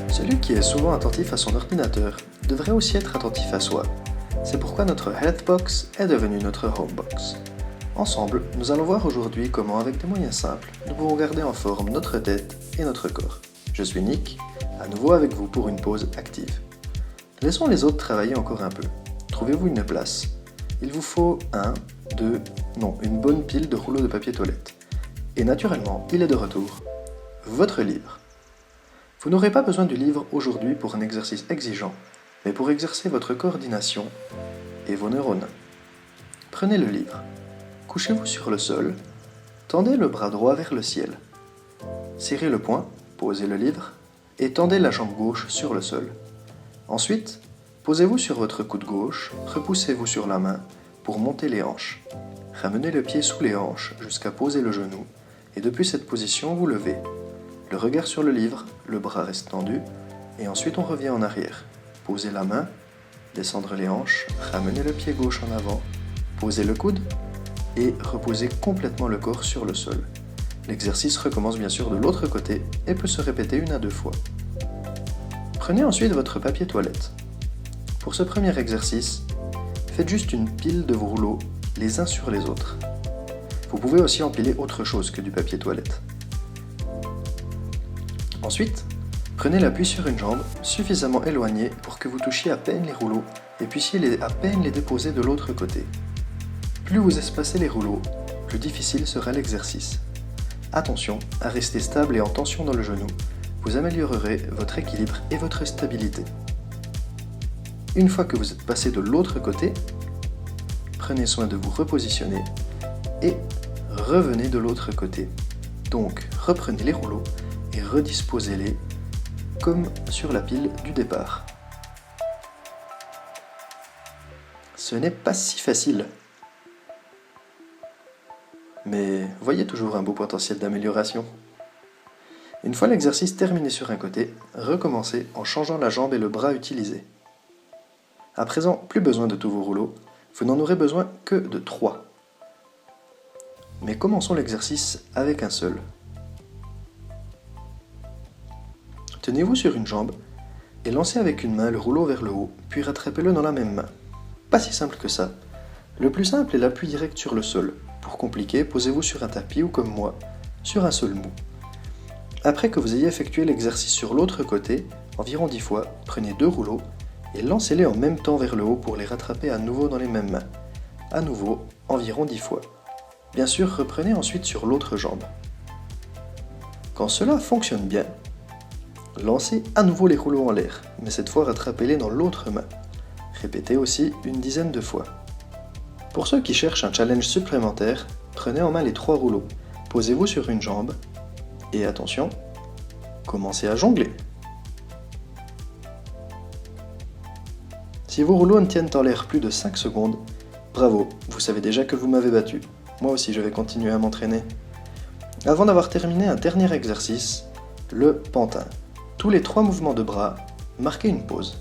Celui qui est souvent attentif à son ordinateur devrait aussi être attentif à soi. C'est pourquoi notre Healthbox est devenue notre Homebox. Ensemble, nous allons voir aujourd'hui comment, avec des moyens simples, nous pouvons garder en forme notre tête et notre corps. Je suis Nick, à nouveau avec vous pour une pause active. Laissons les autres travailler encore un peu. Trouvez-vous une place. Il vous faut une bonne pile de rouleaux de papier toilette. Et naturellement, il est de retour. Votre livre. Vous n'aurez pas besoin du livre aujourd'hui pour un exercice exigeant, mais pour exercer votre coordination et vos neurones. Prenez le livre. Couchez-vous sur le sol, tendez le bras droit vers le ciel. Serrez le poing, posez le livre, et tendez la jambe gauche sur le sol. Ensuite, posez-vous sur votre coude gauche, repoussez-vous sur la main pour monter les hanches. Ramenez le pied sous les hanches jusqu'à poser le genou, et depuis cette position, vous levez. Le regard sur le livre, le bras reste tendu, et ensuite on revient en arrière. Posez la main, descendre les hanches, ramenez le pied gauche en avant, posez le coude, et reposez complètement le corps sur le sol. L'exercice recommence bien sûr de l'autre côté et peut se répéter 1 à 2 fois. Prenez ensuite votre papier toilette. Pour ce premier exercice, faites juste une pile de vos rouleaux les uns sur les autres. Vous pouvez aussi empiler autre chose que du papier toilette. Ensuite, prenez l'appui sur une jambe suffisamment éloignée pour que vous touchiez à peine les rouleaux et puissiez à peine les déposer de l'autre côté. Plus vous espacez les rouleaux, plus difficile sera l'exercice. Attention à rester stable et en tension dans le genou, vous améliorerez votre équilibre et votre stabilité. Une fois que vous êtes passé de l'autre côté, prenez soin de vous repositionner et revenez de l'autre côté. Donc reprenez les rouleaux et redisposez-les comme sur la pile du départ. Ce n'est pas si facile. Mais voyez toujours un beau potentiel d'amélioration. Une fois l'exercice terminé sur un côté, recommencez en changeant la jambe et le bras utilisé. À présent, plus besoin de tous vos rouleaux, vous n'en aurez besoin que de 3. Mais commençons l'exercice avec un seul. Tenez-vous sur une jambe et lancez avec une main le rouleau vers le haut, puis rattrapez-le dans la même main. Pas si simple que ça. Le plus simple est l'appui direct sur le sol. Pour compliquer, posez-vous sur un tapis ou comme moi, sur un sol mou. Après que vous ayez effectué l'exercice sur l'autre côté, environ 10 fois, prenez 2 rouleaux et lancez-les en même temps vers le haut pour les rattraper à nouveau dans les mêmes mains. À nouveau, environ 10 fois. Bien sûr, reprenez ensuite sur l'autre jambe. Quand cela fonctionne bien, lancez à nouveau les rouleaux en l'air, mais cette fois rattrapez-les dans l'autre main. Répétez aussi une dizaine de fois. Pour ceux qui cherchent un challenge supplémentaire, prenez en main les 3 rouleaux, posez-vous sur une jambe, et attention, commencez à jongler. Si vos rouleaux ne tiennent en l'air plus de 5 secondes, bravo, vous savez déjà que vous m'avez battu. Moi aussi je vais continuer à m'entraîner. Avant d'avoir terminé un dernier exercice, le pantin. Tous les 3 mouvements de bras, marquez une pause.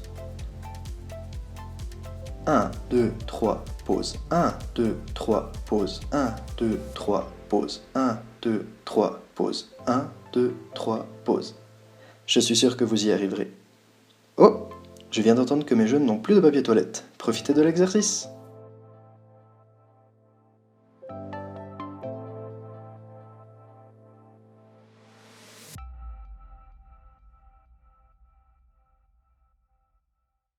1, 2, 3, pause. 1, 2, 3, pause. 1, 2, 3, pause. 1, 2, 3, pause. 1, 2, 3, pause. Je suis sûr que vous y arriverez. Oh, je viens d'entendre que mes jeunes n'ont plus de papier toilette. Profitez de l'exercice.